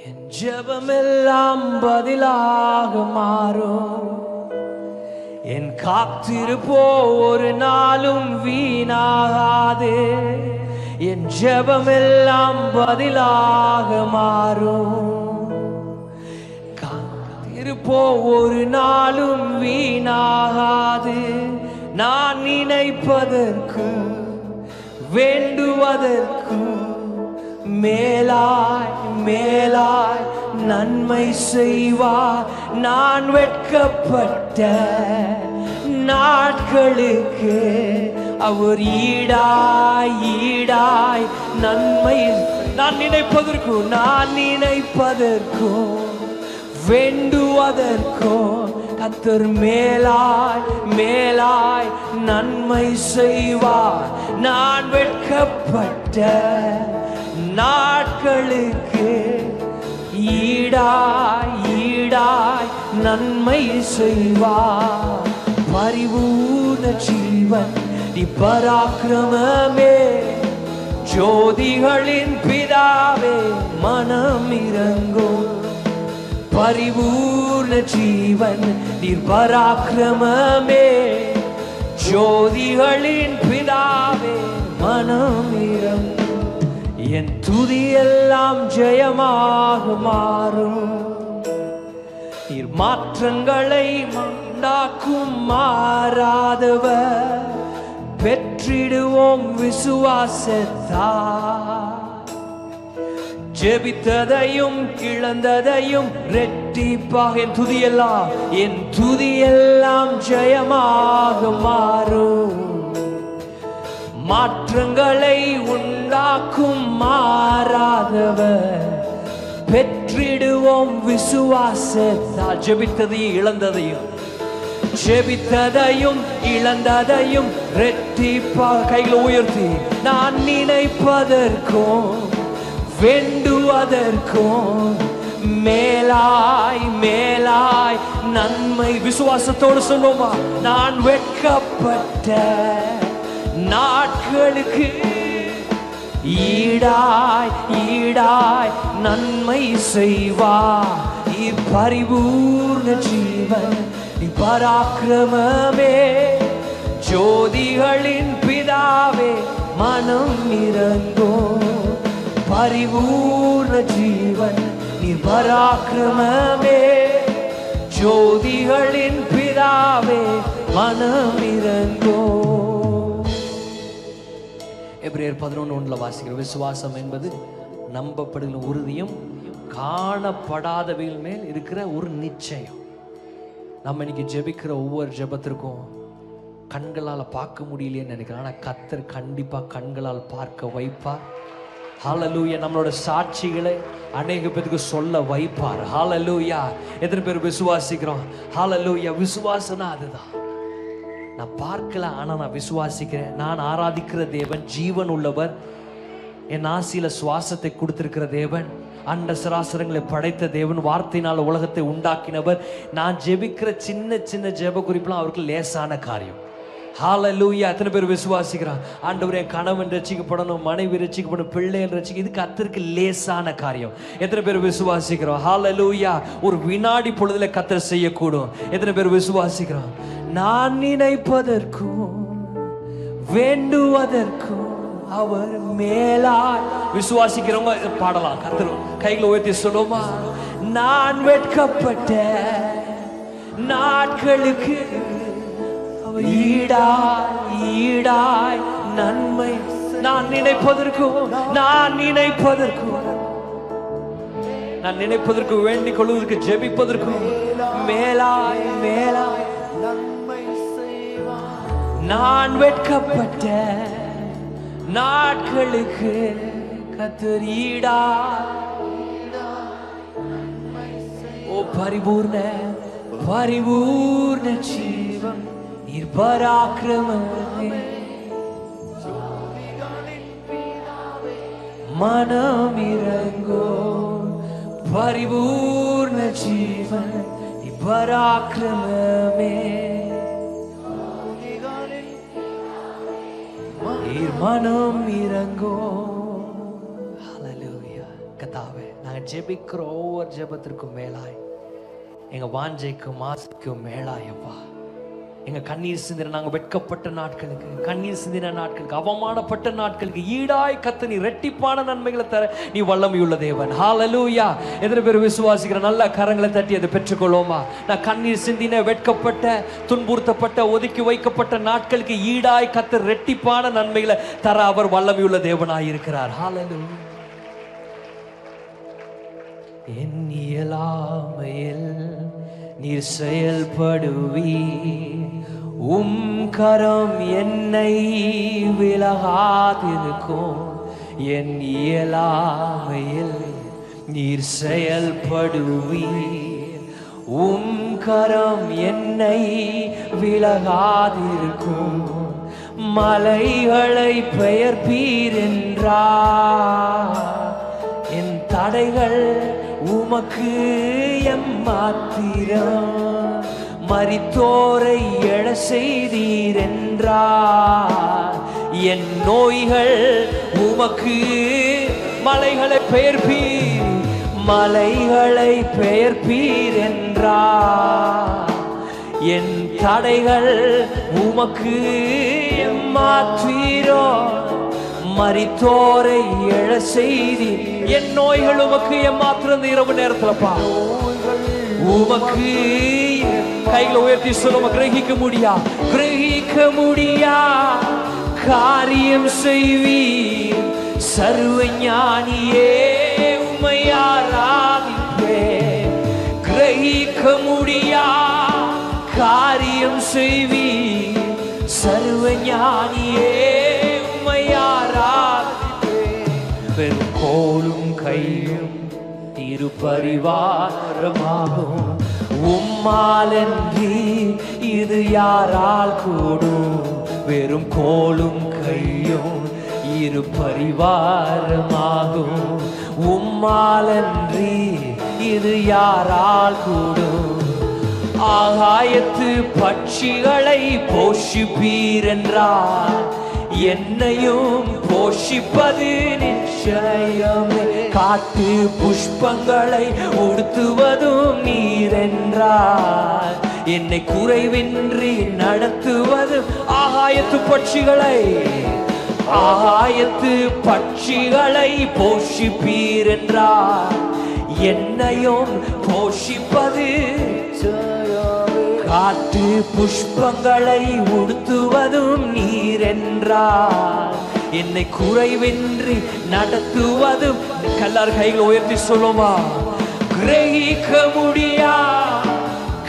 என் ஜெபம் எல்லாம் பதிலாக மாறும். என் காத்திருப்போ ஒரு நாளும் வீணாகாது. என் ஜெபம் எல்லாம் பதிலாக மாறும். காத்திருப்போ ஒரு நாளும் வீணாகாது. நான் நினைப்பதற்கு வேண்டுவதற்கு மேலாய் மேலாய் நன்மை செய்வார். நான் வெட்கப்பட்ட நாட்களுக்கு அவர் ஈடாய் ஈடாய் நன்மை. நான் நினைப்பதற்கும் வேண்டுவதற்கும் கர்த்தர் மேலாய் மேலாய் நன்மை செய்வார். நான் வெட்கப்பட்ட நாட்களுக்கு ஈடாய் ஈடாய் நன்மை செய்வார். பரிபூர்ண ஜீவன் நீ பராக்கிரமமே, ஜோதிகளின் பிதாவே மனம் இறங்கும். பரிபூர்ண ஜீவன் நீ பராக்கிரமமே, ஜோதிகளின் பிதாவே மனம் இறங்கும். என் துதி எல்லாம் ஜெயமாக மாறும். நீர் மாற்றங்களை உண்டாக்கும் மாறாதவர். பெற்றிடுவோம் விசுவாசத்தால். ஜெபித்ததையும் இழந்ததையும் ரெட்டிப்பாக என் துதியெல்லாம் ஜெயமாக மாறும். மாற்றங்களை உண்டாக்கும் மாறாதவர். பெற்றிடுவோம் விசுவாசத்தால். ஜெபித்ததையும் இழந்ததையும் ரெட்டிப்பாக கைகளை உயர்த்தி நான் நினைப்பதற்கும் வேண்டுவதற்கும் மேலாய் மேலாய் நன்மை. விசுவாசத்தோடு சொல்லுமா, நான் வெட்கப்பட்ட நாட்களுக்கு ஈடாய் ஈடாய் நன்மை செய்வார். பரிபூர்ண ஜீவன் பராக்கிரமமே, ஜோதிகளின் பிதாவே மனம் இறங்கோ. பரிபூர்ண ஜீவன் நீ பராக்கிரமமே, ஜோதிகளின் பிதாவே மனம் இறங்கோ. எபிரேயர் 11:1 வாசிக்கிற விசுவாசம் என்பது நம்பப்படுகிற உறுதியும் காணப்படாதவைகள் மேல் இருக்கிற ஒரு நிச்சயம். நம்ம இன்னைக்கு ஜெபிக்கிற ஒவ்வொரு ஜெபத்திற்கும் கண்களால் பார்க்க முடியலையேன்னு நினைக்கிறேன். ஆனால் கர்த்தர் கண்டிப்பாக கண்களால் பார்க்க வைப்பார். ஹல்லேலூயா. நம்மளோட சாட்சிகளை அநேக பேருக்கு சொல்ல வைப்பார். ஹல்லேலூயா. எத்தனை பேர் விசுவாசிக்கிறோம்? ஹல்லேலூயா. விசுவாசனா அதுதான். நான் பார்க்கல, ஆனால் நான் விசுவாசிக்கிறேன். நான் ஆராதிக்கிற தேவன் ஜீவன் உள்ளவர், என் ஆசியில சுவாசத்தை கொடுத்திருக்கிற தேவன், அண்ட சராசரங்களை படைத்த தேவன், வார்த்தையினால உலகத்தை உண்டாக்கினவர். நான் ஜெபிக்கிற சின்ன சின்ன ஜெப குறிப்பெல்லாம் அவருக்கு லேசான காரியம். ஹல்லேலூயா. எத்தனை பேர் விசுவாசிக்கிறான்? ஆண்டவரே, என் கணவன் ரட்சிக்கப்படணும், மனைவி ரட்சிக்கப்படணும், பிள்ளைகள் ரட்சிக்க, இது கர்த்தருக்கு லேசான காரியம். எத்தனை பேர் விசுவாசிக்கிறோம்? ஹல்லேலூயா. ஒரு வினாடி பொழுதுல கர்த்தர் செய்யக்கூடும். எத்தனை பேர் விசுவாசிக்கிறோம்? நான் நினைப்பதற்கும் வேண்டுவதற்கும் அவர் மேலாய். விசுவாசிக்கிறவங்க பாடலாம். கர்த்தர் கைகளை உயர்த்தி சொல்லுமா? நான் வெட்கப்பட்ட நாட்களுக்கு ஈடாய் ஈடாய் நன்மை. நான் நினைப்பதற்கும் வேண்டிக் கொள்வதற்கு ஜெபிப்பதற்கும் மேலாய் மேலாய் நன்மை செய்வார். நான் வெட்கப்பட்ட நாட்களுக்கு கர்த்தர் ஈடாய். ஓ பரிபூர்ண பரிபூர்ண ஜீவன் நீர் பராக்கிரமமே, மனம் இறங்கோ. பரிபூர்ண ஜீவன் நீர் பராக்கிரமமே, நீர் மனம் இறங்கோ. ஹல்லேலூயா. கர்த்தாவே, நாங்கள் ஜெபிக்கிற ஒவ்வொரு ஜெபத்திற்கும் மேலாய், எங்க வாஞ்சைக்கும் ஆசைக்கும் மேலாயப்பா, எங்க கண்ணீர் சிந்தின, நாங்க வெட்கப்பட்ட நாட்களுக்கு, கண்ணீர் சிந்தின நாட்களுக்கு, அவமானப்பட்ட நாட்களுக்கு ஈடாய் கர்த்தர் நீ இரட்டிப்பான நன்மைகளை தர நீ வல்லமையுள்ள தேவன். ஹல்லேலூயா. எத்தனை பேர் விசுவாசிக்கிற? நல்ல கரங்களை தட்டி அதை பெற்றுக்கொள்வோமா? நான் கண்ணீர் சிந்தின, வெட்கப்பட்ட, துன்புறுத்தப்பட்ட, ஒதுக்கி வைக்கப்பட்ட நாட்களுக்கு ஈடாய் கர்த்தர் இரட்டிப்பான நன்மைகளை தர அவர் வல்லமையுள்ள தேவனாய் இருக்கிறார். ஹல்லேலூயா. என் இயலாமையில் நீர் செயல்படுவி, உம் கரம் என்னை விலகாதிருக்கும். என் இயலாமையில் நீர் செயல்படுவி, உம் கரம் என்னை விலகாதிருக்கும். மலைகளை பெயர்ப்பீர் என்றார், என் தடைகள் உமக்கு எம்மாத்திரம். மரித்தோரை எழ செய்தீர் என்றார், என் நோய்கள் உமக்கு. மலைகளை பெயர்ப்பீர், மலைகளை பெயர்ப்பீர் என்றார், என் தடைகள் உமக்கு எம்மாத்திரோ. மரித்தோரை எழ செய்தி, என் நோய்கள் உமக்கு எம்மாத்திரம். இரவு நேரத்துலப்பா உமக்கு. கைகளை உயர்த்தி சொல்லுமா? கிரகிக்க முடியா காரியம் செய்வீர். சர்வ ஞானியே உம்மை ஆராதிப்பேன். கிரகிக்க முடியா காரியம் செய்வீர். சர்வ ஞானியே உம்மை ஆராதிப்பேன். வெறும் கோலும் கையும் இரு பரிவாரமாகும். உம்மாலன்றி இது யாரால் கூடும்? வெறும் கோலும் கையும் இரு பரிவாரமாகும். உம்மாலன்றி இது யாரால் கூடும்? ஆகாயத்து பட்சிகளை போஷிப்பீர் என்றார், என்னையும் போஷிப்பது நிச்சயமே. காட்டு புஷ்பங்களை உடுத்துவதும் நீரென்றார், என்னை குறைவின்றி நடத்துவதும். ஆகாயத்து பட்சிகளை போஷிப்பீர் என்றார், என்னையும் போஷிப்பது. காட்டு புஷ்பங்களை உடுத்துவதும் நீரென்றார், என்னை குறைவின்றி நடத்துவதும். எல்லாரும் கைகளை உயர்த்தி சொல்லுமா. கிரகிக்க முடியா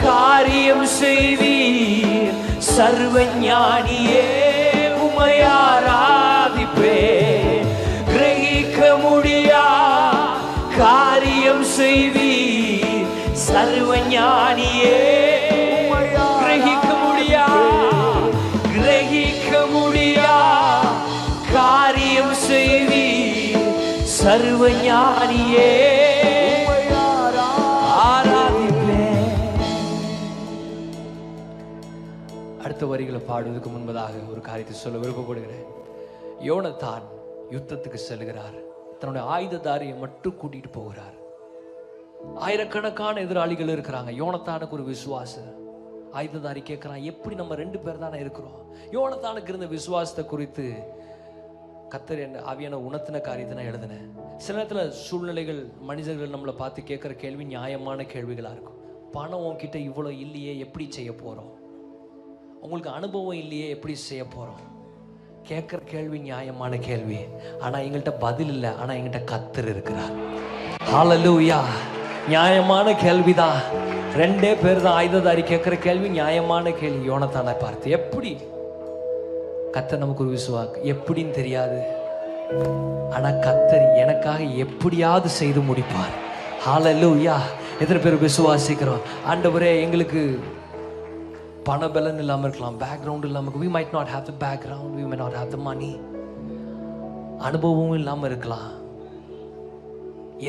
காரியம் செய்வீர் சர்வ ஞானியே, உம்மை ஆராதிப்பேன். கிரகிக்க முடியா காரியம் செய்வீர் சர்வ ஞானியே, கிரகிக்க முடியா காரியம் செய்வீர் சர்வ ஞானியே, ஆராதிப்பேன். அடுத்த வரிகளை பாடுவதற்கு முன்பதாக ஒரு காரியத்தை சொல்ல விருப்பப்படுகிறேன். யோனத்தான் யுத்தத்துக்கு செல்கிறார். தன்னுடைய ஆயுததாரியை மட்டும் கூட்டிட்டு போகிறார். ஆயிரக்கணக்கான எதிராளிகள் இருக்கிறாங்க. யோனத்தானுக்கு ஒரு விசுவாசம். ஆயுததாரி கேட்கிறான், எப்படி நம்ம 2 பேர் தானே இருக்கிறோம்? யோனத்தானுக்கு இருந்த விசுவாசத்தை குறித்து கர்த்தர் என்ன ஆவியான உணர்த்தின காரியத்தை நான் எழுதினேன். சில நேரத்தில் சூழ்நிலைகள், மனிதர்கள் நம்மளை பார்த்து கேட்குற கேள்வி நியாயமான கேள்விகளாக இருக்கும். பணம் உன்கிட்ட இவ்வளோ இல்லையே, எப்படி செய்ய போகிறோம்? உங்களுக்கு அனுபவம் இல்லையே, எப்படி செய்ய போகிறோம்? கேட்குற கேள்வி நியாயமான கேள்வி. ஆனால் எங்கள்கிட்ட பதில் இல்லை. ஆனால் எங்கள்கிட்ட கர்த்தர் இருக்கிறார். ஹல்லேலூயா. நியாயமான கேள்விதான். 2 பேர் தான் ஆயுததாரி கேட்குற கேள்வி நியாயமான கேள்வி. யோனத்தானை பார்த்து எப்படி? கர்த்தர் நமக்கு ஒரு விசுவாக்கு எப்படின்னு தெரியாது. ஆனால் கர்த்தர் எனக்காக எப்படியாவது செய்து முடிப்பார். ஹல்லேலூயா. எத்தனை பேர் விசுவாசிக்கிறோம்? ஆண்டவரே, எங்களுக்கு பண பலன் இல்லாமல் இருக்கலாம், பேக்ரவுண்ட் இல்லாமல், we might not have the background, we may not have the money, அனுபவமும் இல்லாமல் இருக்கலாம்,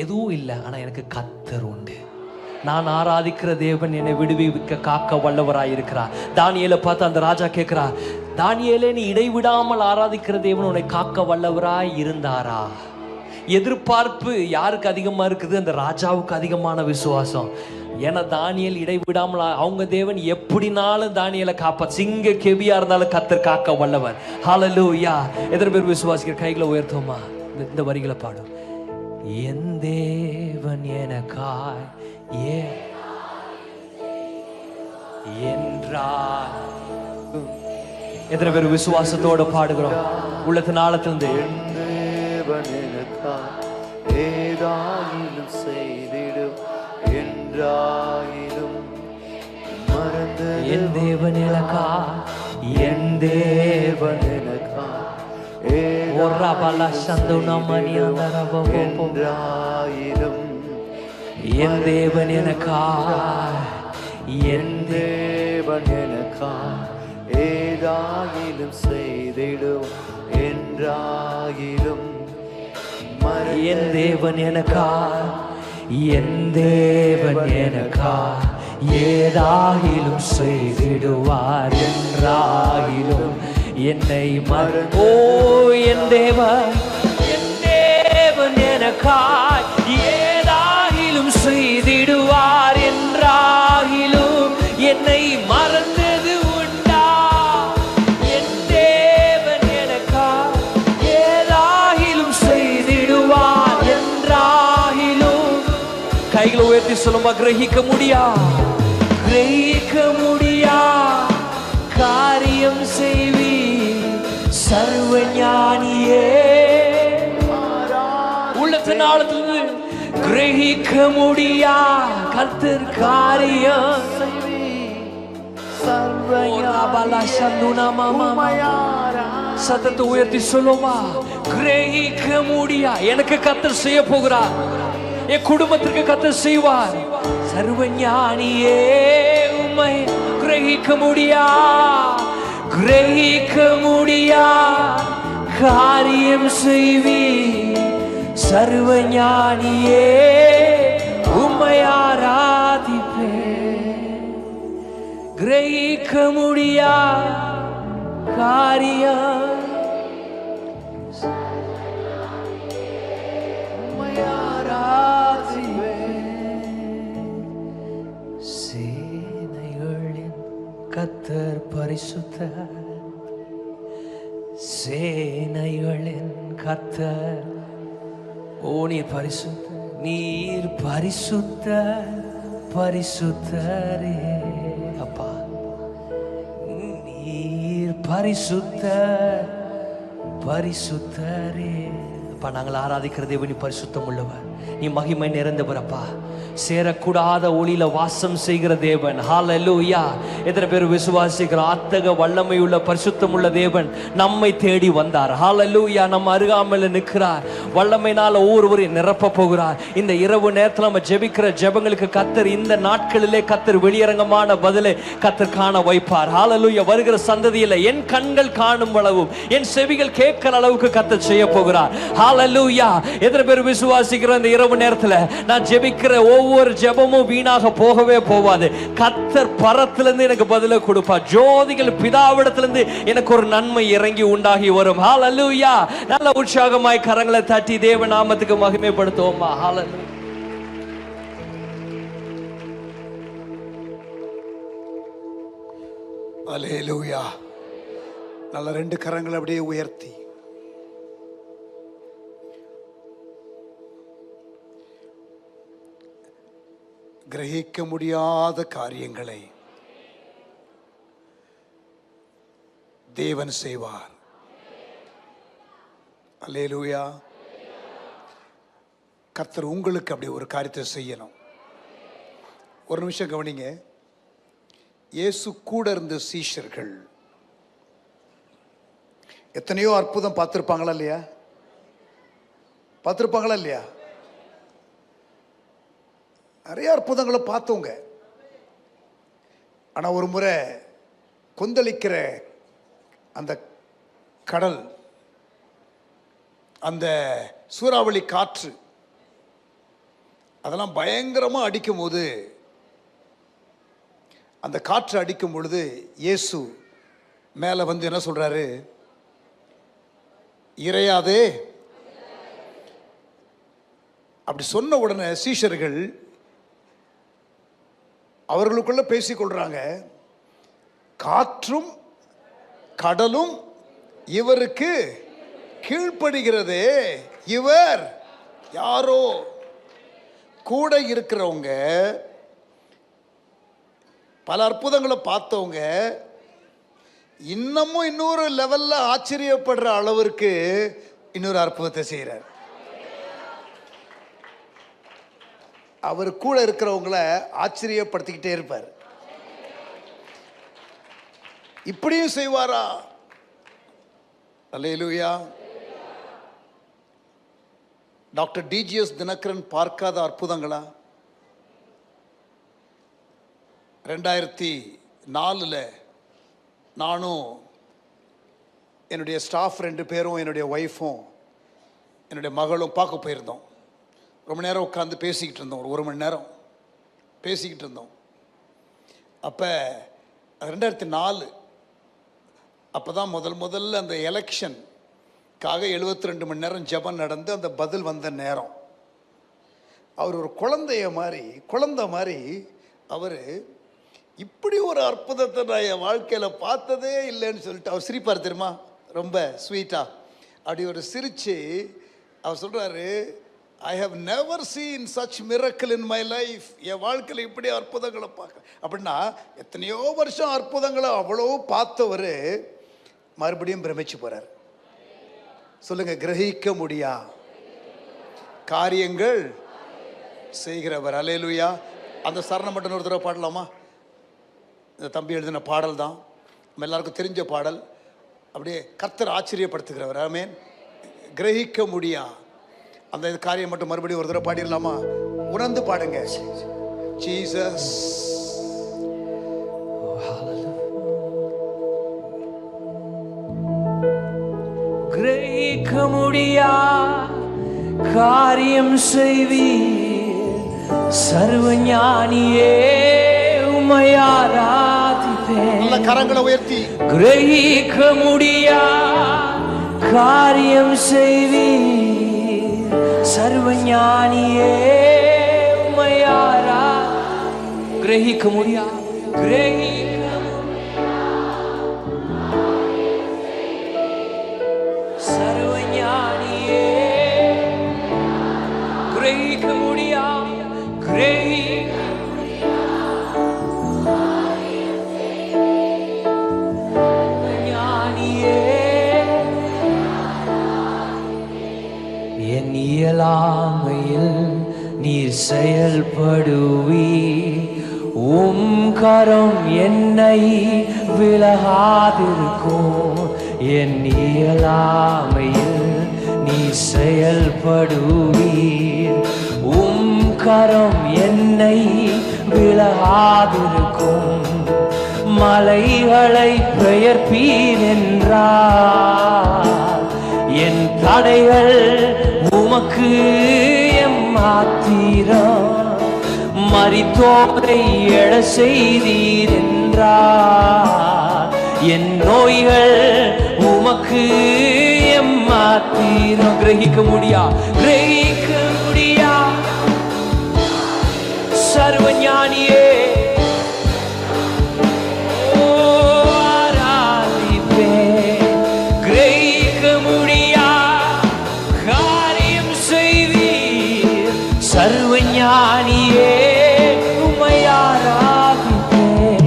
எதுவும் இல்லை. ஆனால் எனக்கு கர்த்தர் உண்டு. நான் ஆராதிக்கிற தேவன் என்னை விடுவிக்க காக்க வல்லவராய் இருக்கிறார். தானியேலை பார்த்து அந்த ராஜா கேட்கிறார், தானியேலே, நீ இடைவிடாமல் ஆராதிக்கிற தேவன் உன்னை காக்க வல்லவராய் இருந்தாரா? எதிர்பார்ப்பு யாருக்கு அதிகமா இருக்குது? அந்த ராஜாவுக்கு அதிகமான விசுவாசம். ஏன்னா தானியேல் இடைவிடாமல், அவங்க தேவன் எப்படினாலும் தானியேலை காப்பா. சிங்க கெவியா இருந்தாலும் கர்த்தர் காக்க வல்லவர். ஹல்லேலூயா. எத்தனை பேர் விசுவாசிக்கிற? கைகளை உயர்த்துமா. இந்த வரிகளை பாடும். என் தேவன் எனக்காய் என்றார். எத்தனை பேர் விசுவாசத்தோட பாடுகிறோம்? உள்ளத்தின் ஆழத்திலிருந்து ஏதாயிலும் செய்திடும் என்றாயிலும் மறந்து என் தேவன் எனக்கா, என் தேவன் எனக்கா என்றாயிலும் என் தேவன் எனக்கா, என் தேவன் எனக்கா ஏதாயிலும் செய்திடும் என்றாயிலும் என் தேவன் எனக்கா, என் தேவன் எனக்கா ஏதாகிலும் செய்திடுவார் என்றாகிலும் என்னை ஓ என் தேவன் எனக்கா ஏதாகிலும் செய்திடுவார் என்றாகிலும் என்னை மறந்தது உண்டா? என் தேவன் எனக்கா ஏதாகிலும் செய்திடுவார் என்றாகிலும். கைகளை உயர்த்தி சொல்லுமா. கிரகிக்க முடியா காரியம் செய்வி சர்வ ஞானியே. உள்ளத்தின் ஆழத்திலிருந்து கிரகிக்க முடியா கர்த்தர் காரியம் சத்தத்தை உயர்த்தி சொல்லுமா. கிரகிக்க முடியா எனக்கு கர்த்தர் செய்ய போகிறார். என் குடும்பத்திற்கு கர்த்தர் செய்வார். சர்வ ஞானியே உம்மை கிரகிக்க முடியா காரியம் செய்வி சர்வ ஞானியே உம்மை ஆராதிப்பே. கிரகிக்க முடியா காரியம் சேனைகளின் கர்த்தர் பரிசுத்தர், சேனைகளின் கர்த்தர். ஓ நீர் பரிசுத்தர், நீர் பரிசுத்தர், பரிசுத்தரே அப்பா. நீர் பரிசுத்தர், பரிசுத்தரே அப்பா. நாங்கள் ஆராதிக்கிற தேவன் நீ பரிசுத்தம் உள்ளவர், நீ மகிமை நிறைந்தவர் அப்பா. சேரக்கூடாத ஒளியில வாசம் செய்கிற தேவன். ஹல்லேலூயா. எத்தனை பேர் விசுவாசிக்கிறோம்? அத்தக வல்லமை உள்ள பரிசுத்தம் உள்ள தேவன் நம்மை தேடி வந்தார். ஹல்லேலூயா. நம்ம அருகாமையில் நிற்கிறார், வல்லமையினால ஒவ்வொருவரையும் நிரப்ப போகிறார். இந்த இரவு நேரத்தில் நம்ம ஜெபிக்கிற ஜெபங்களுக்கு கர்த்தர் இந்த நாட்களிலே கர்த்தர் வெளியரங்கமான பதிலை கர்த்தர் காண வைப்பார். ஹல்லேலூயா. வருகிற சந்ததியில் என் கண்கள் காணும் அளவும் என் செவிகள் கேட்கிற அளவுக்கு கர்த்தர் செய்ய போகிறார். ஹல்லேலூயா. எத்தனை பேர் விசுவாசிக்கிறோம்? இந்த இரவு நேரத்தில் நான் ஜெபிக்கிற ஒவ்வொரு ஜெபமும் வீணாக போகவே போவாது. கர்த்தர் பரத்திலிருந்து எனக்கு பதிலை கொடுப்பார். ஜோதிகள் பிதாவிடத்திலிருந்து எனக்கு ஒரு நன்மை இறங்கி உண்டாகி வரும். ஹல்லேலூயா. நல்ல உற்சாகமாய் கரங்களை தட்டி தேவ நாமத்துக்கு மகிமைப்படுத்துவோமா? ஹல்லேலூயா. அல்லேலூயா. நல்ல ரெண்டு கரங்களை அப்படியே உயர்த்தி கிரகிக்க முடியாத காரியங்களை தேவன் செய்வார். அல்லேலூயா. கர்த்தர் உங்களுக்கு அப்படி ஒரு காரியத்தை செய்யணும். ஒரு நிமிஷம் கவனிங்க. இயேசு கூட இருந்த சீஷர்கள் எத்தனையோ அற்புதம் பார்த்திருப்பாங்களா இல்லையா? பார்த்திருப்பாங்களா இல்லையா? நிறைய அற்புதங்களை பார்த்தவங்க. ஆனா ஒரு முறை கொந்தளிக்கிற அந்த கடல், அந்த சூறாவளி காற்று அதெல்லாம் பயங்கரமா அடிக்கும் போது, அந்த காற்று அடிக்கும் பொழுது இயேசு மேல வந்து என்ன சொல்றாரு? இறையாதே. அப்படி சொன்ன உடனே சீஷர்கள் அவர்களுக்குள்ள பேசிக்கொள்றாங்க, காற்றும் கடலும் இவருக்கு கீழ்ப்படுகிறதே, இவர் யாரோ? கூட இருக்கிறவங்க, பல அற்புதங்களை பார்த்தவங்க இன்னமும் இன்னொரு லெவல்ல ஆச்சரியப்படுற அளவிற்கு இன்னொரு அற்புதத்தை செய்கிறார். அவர் கூட இருக்கிறவங்கள ஆச்சரியப்படுத்திக்கிட்டே இருப்பார். இப்படியும் செய்வாரா? அல்லேலூயா. டாக்டர் டிஜிஎஸ் தினகரன் பார்க்காத அற்புதங்களா? 2004 நானும் என்னுடைய ஸ்டாஃப் 2 பேரும், என்னுடைய ஒய்ஃபும் என்னுடைய மகளும் பார்க்க போயிருந்தோம். ரொம்ப நேரம் உட்காந்து பேசிக்கிட்டு இருந்தோம். ஒரு 1 மணி நேரம் பேசிக்கிட்டு இருந்தோம். அப்போ 2004 அப்போ தான் முதல்ல அந்த எலெக்ஷனுக்காக 72 மணி நேரம் ஜெபம் நடந்து அந்த பதில் வந்த நேரம். அவர் ஒரு குழந்தை மாதிரி அவர் இப்படி ஒரு அற்புதத்தை நான் என் வாழ்க்கையில் பார்த்ததே இல்லைன்னு சொல்லிட்டு அவர் சிரிப்பார் தெரியுமா? ரொம்ப ஸ்வீட்டாக அப்படி ஒரு சிரித்து அவர் சொல்கிறாரு, I have never seen such miracle in my life. என் வாழ்க்கையில் இப்படி அற்புதங்களை பார்க்க. அப்படின்னா எத்தனையோ வருஷம் அற்புதங்களை அவ்வளோ பார்த்தவர் மறுபடியும் பிரமிச்சு போகிறார். சொல்லுங்க, கிரகிக்க முடியா காரியங்கள் செய்கிறவர். அல்லேலூயா. அந்த சரணம் மட்டும் ஒரு தடவை பாடலாமா? இந்த தம்பி எழுதின பாடல் தான், நம்ம எல்லாருக்கும் தெரிஞ்ச பாடல். அப்படியே கர்த்தர் ஆச்சரியப்படுத்துகிறவர். ஆமென். கிரகிக்க முடியா அந்த காரியம் மட்டும் மறுபடியும் ஒரு தடவை பாடிடலாமா? உணர்ந்து பாடுங்க. ஜீசஸ். கிரகிக்க முடியா காரியம் செய்வீர், சர்வஞானியே உம்மை ஆராதிப்பேன். நல்ல கரங்களை உயர்த்தி. கிரகிக்க முடியா காரியம் செய்வீர், சர்வஞானியே உம்மையாரா கிரகிக்க முடியா சர்வஞானியே கிரகிக்க முடியா என் இயலாமையில் நீர் செயல்படுவி உம் கரம் என்னை விலகாதிருக்கும் என் இயலாமையில் நீ செயல்படுவீர் உம் கரம் என்னை விலகாதிருக்கும் மலைகளை பெயர்ப்பீர் என்றார் என் தடைகள் உமக்கு எம்மாத்திரம் மரித்தோரை எழ செய்தீர் என்றார் என் நோய்கள் உமக்கு எம்மாத்திரம் கிரகிக்க முடியா சர்வஞானியே சர்வஞானியே உம்மை ஆராதிப்பேன்.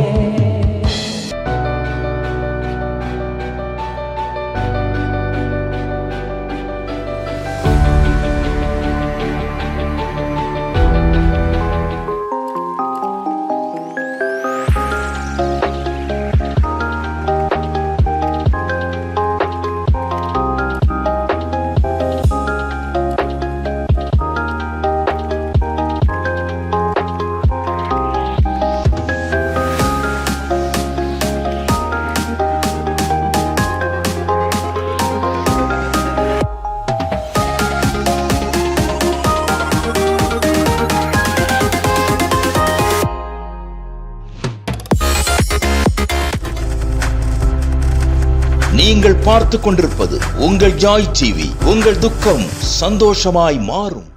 நீங்கள் பார்த்துக் கொண்டிருப்பது உங்கள் ஜாய் டிவி. உங்கள் துக்கம் சந்தோஷமாய் மாறும்.